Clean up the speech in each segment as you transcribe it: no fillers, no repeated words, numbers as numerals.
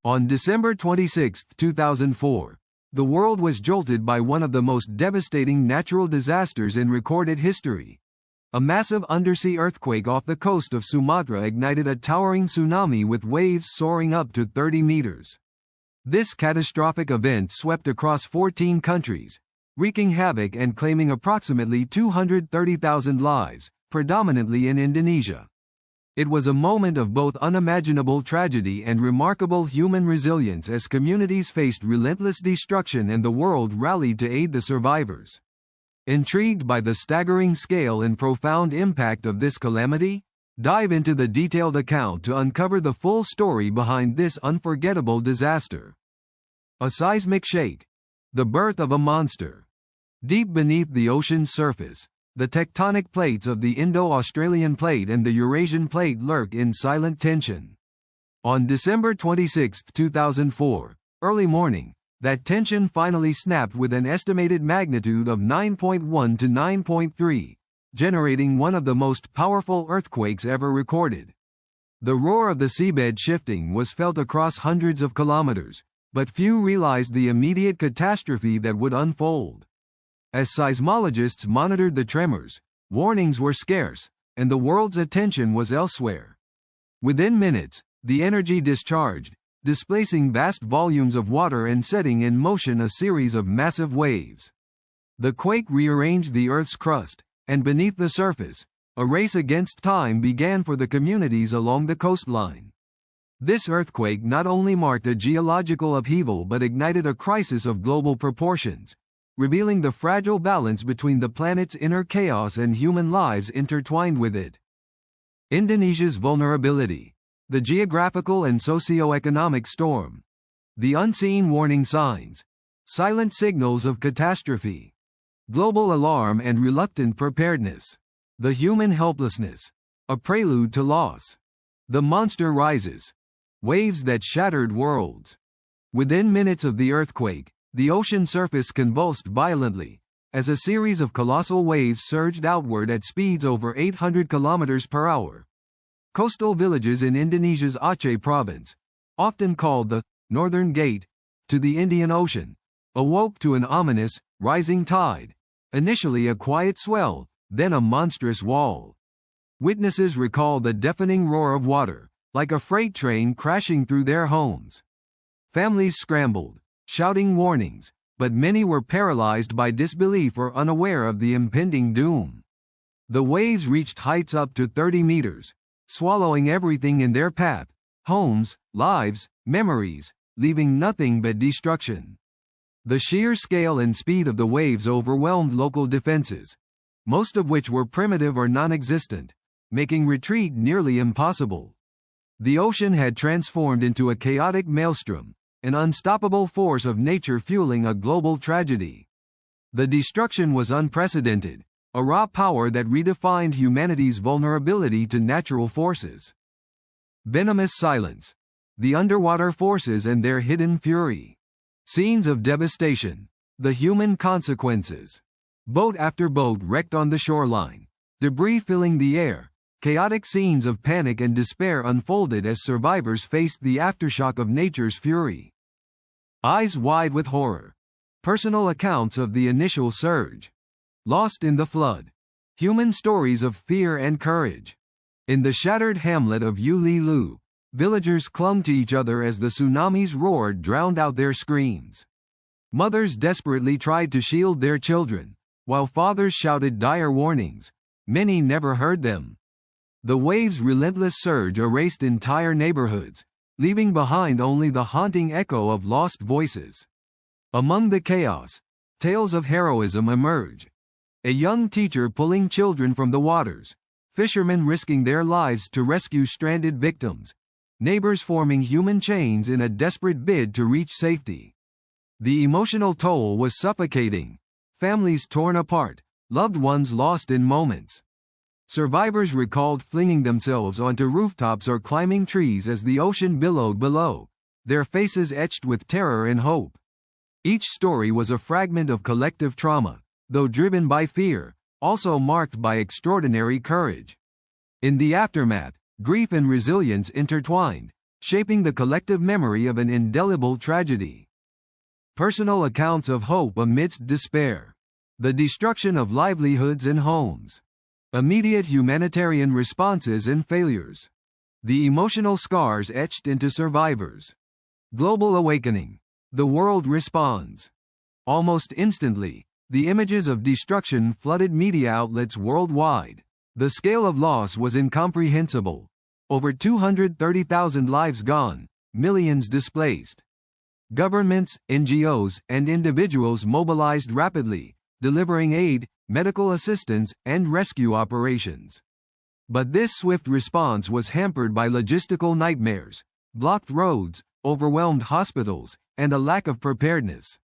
On December 26, 2004, the world was jolted by one of the most devastating natural disasters in recorded history. A massive undersea earthquake off the coast of Sumatra ignited a towering tsunami with waves soaring up to 30 meters. This catastrophic event swept across 14 countries, wreaking havoc and claiming approximately 230,000 lives, predominantly in Indonesia. It was a moment of both unimaginable tragedy and remarkable human resilience as communities faced relentless destruction and the world rallied to aid the survivors. Intrigued by the staggering scale and profound impact of this calamity? Dive into the detailed account to uncover the full story behind this unforgettable disaster. A seismic shake. The birth of a monster. Deep beneath the ocean's surface, the tectonic plates of the Indo-Australian plate and the Eurasian plate lurk in silent tension. On December 26, 2004, early morning, that tension finally snapped with an estimated magnitude of 9.1 to 9.3, generating one of the most powerful earthquakes ever recorded. The roar of the seabed shifting was felt across hundreds of kilometers, but few realized the immediate catastrophe that would unfold. As seismologists monitored the tremors, warnings were scarce, and the world's attention was elsewhere. Within minutes, the energy discharged, displacing vast volumes of water and setting in motion a series of massive waves. The quake rearranged the Earth's crust, and beneath the surface, a race against time began for the communities along the coastline. This earthquake not only marked a geological upheaval but ignited a crisis of global proportions, revealing the fragile balance between the planet's inner chaos and human lives intertwined with it. Indonesia's vulnerability. The geographical and socioeconomic storm. The unseen warning signs. Silent signals of catastrophe. Global alarm and reluctant preparedness. The human helplessness. A prelude to loss. The monster rises. Waves that shattered worlds. Within minutes of the earthquake, the ocean surface convulsed violently, as a series of colossal waves surged outward at speeds over 800 kilometers per hour. Coastal villages in Indonesia's Aceh province, often called the Northern Gate to the Indian Ocean, awoke to an ominous, rising tide, initially a quiet swell, then a monstrous wall. Witnesses recall the deafening roar of water, like a freight train crashing through their homes. Families scrambled, shouting warnings, but many were paralyzed by disbelief or unaware of the impending doom. The waves reached heights up to 30 meters, swallowing everything in their path, homes, lives, memories, leaving nothing but destruction. The sheer scale and speed of the waves overwhelmed local defenses, most of which were primitive or non-existent, making retreat nearly impossible. The ocean had transformed into a chaotic maelstrom, an unstoppable force of nature fueling a global tragedy. The destruction was unprecedented, a raw power that redefined humanity's vulnerability to natural forces. Venomous silence. The underwater forces and their hidden fury. Scenes of devastation. The human consequences. Boat after boat wrecked on the shoreline, debris filling the air. Chaotic scenes of panic and despair unfolded as survivors faced the aftershock of nature's fury. Eyes wide with horror. Personal accounts of the initial surge. Lost in the flood. Human stories of fear and courage. In the shattered hamlet of Ulilu, villagers clung to each other as the tsunami's roar drowned out their screams. Mothers desperately tried to shield their children, while fathers shouted dire warnings. Many never heard them. The wave's relentless surge erased entire neighborhoods, leaving behind only the haunting echo of lost voices. Among the chaos, tales of heroism emerge. A young teacher pulling children from the waters, fishermen risking their lives to rescue stranded victims, neighbors forming human chains in a desperate bid to reach safety. The emotional toll was suffocating. Families torn apart, loved ones lost in moments. Survivors recalled flinging themselves onto rooftops or climbing trees as the ocean billowed below, their faces etched with terror and hope. Each story was a fragment of collective trauma, though driven by fear, also marked by extraordinary courage. In the aftermath, grief and resilience intertwined, shaping the collective memory of an indelible tragedy. Personal accounts of hope amidst despair. The destruction of livelihoods and homes. Immediate humanitarian responses and failures. The emotional scars etched into survivors. Global awakening. The world responds. Almost instantly, the images of destruction flooded media outlets worldwide. The scale of loss was incomprehensible. Over 230,000 lives gone, millions displaced. Governments, NGOs, and individuals mobilized rapidly, delivering aid, medical assistance, and rescue operations. But this swift response was hampered by logistical nightmares, blocked roads, overwhelmed hospitals, and a lack of preparedness.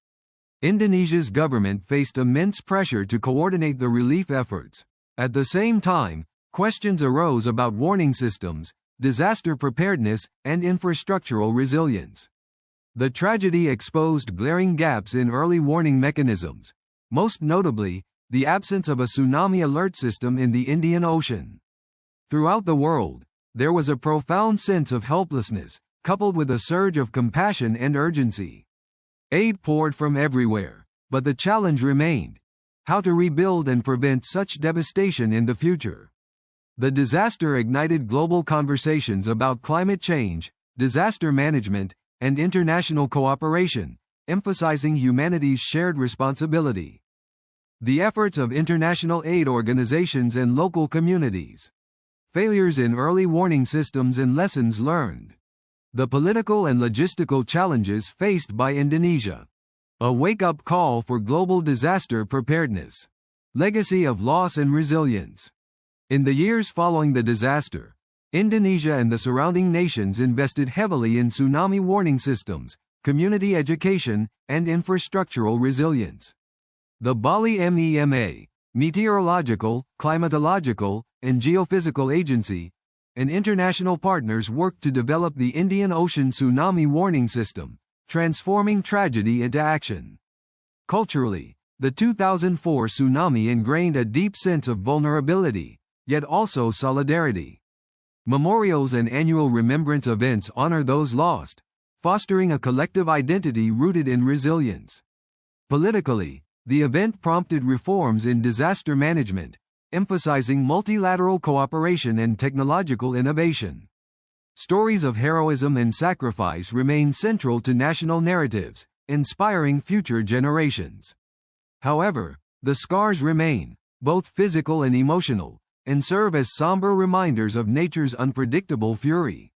Indonesia's government faced immense pressure to coordinate the relief efforts. At the same time, questions arose about warning systems, disaster preparedness, and infrastructural resilience. The tragedy exposed glaring gaps in early warning mechanisms, most notably, the absence of a tsunami alert system in the Indian Ocean. Throughout the world, there was a profound sense of helplessness, coupled with a surge of compassion and urgency. Aid poured from everywhere, but the challenge remained: how to rebuild and prevent such devastation in the future. The disaster ignited global conversations about climate change, disaster management, and international cooperation, emphasizing humanity's shared responsibility. The efforts of international aid organizations and local communities. Failures in early warning systems and lessons learned. The political and logistical challenges faced by Indonesia. A wake-up call for global disaster preparedness. Legacy of loss and resilience. In the years following the disaster, Indonesia and the surrounding nations invested heavily in tsunami warning systems, community education, and infrastructural resilience. The Bali MEMA, Meteorological, Climatological, and Geophysical Agency, and international partners worked to develop the Indian Ocean Tsunami Warning System, transforming tragedy into action. Culturally, the 2004 tsunami ingrained a deep sense of vulnerability, yet also solidarity. Memorials and annual remembrance events honor those lost, fostering a collective identity rooted in resilience. Politically, the event prompted reforms in disaster management, emphasizing multilateral cooperation and technological innovation. Stories of heroism and sacrifice remain central to national narratives, inspiring future generations. However, the scars remain, both physical and emotional, and serve as somber reminders of nature's unpredictable fury.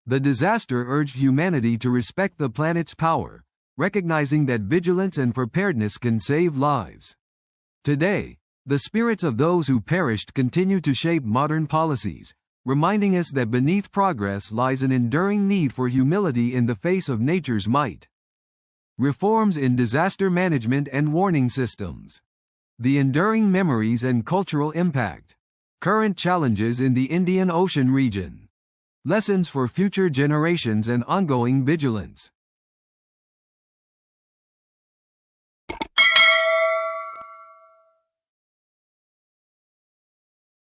The disaster urged humanity to respect the planet's power, recognizing that vigilance and preparedness can save lives. Today, the spirits of those who perished continue to shape modern policies, reminding us that beneath progress lies an enduring need for humility in the face of nature's might. Reforms in disaster management and warning systems. The enduring memories and cultural impact. Current challenges in the Indian Ocean region. Lessons for future generations and ongoing vigilance.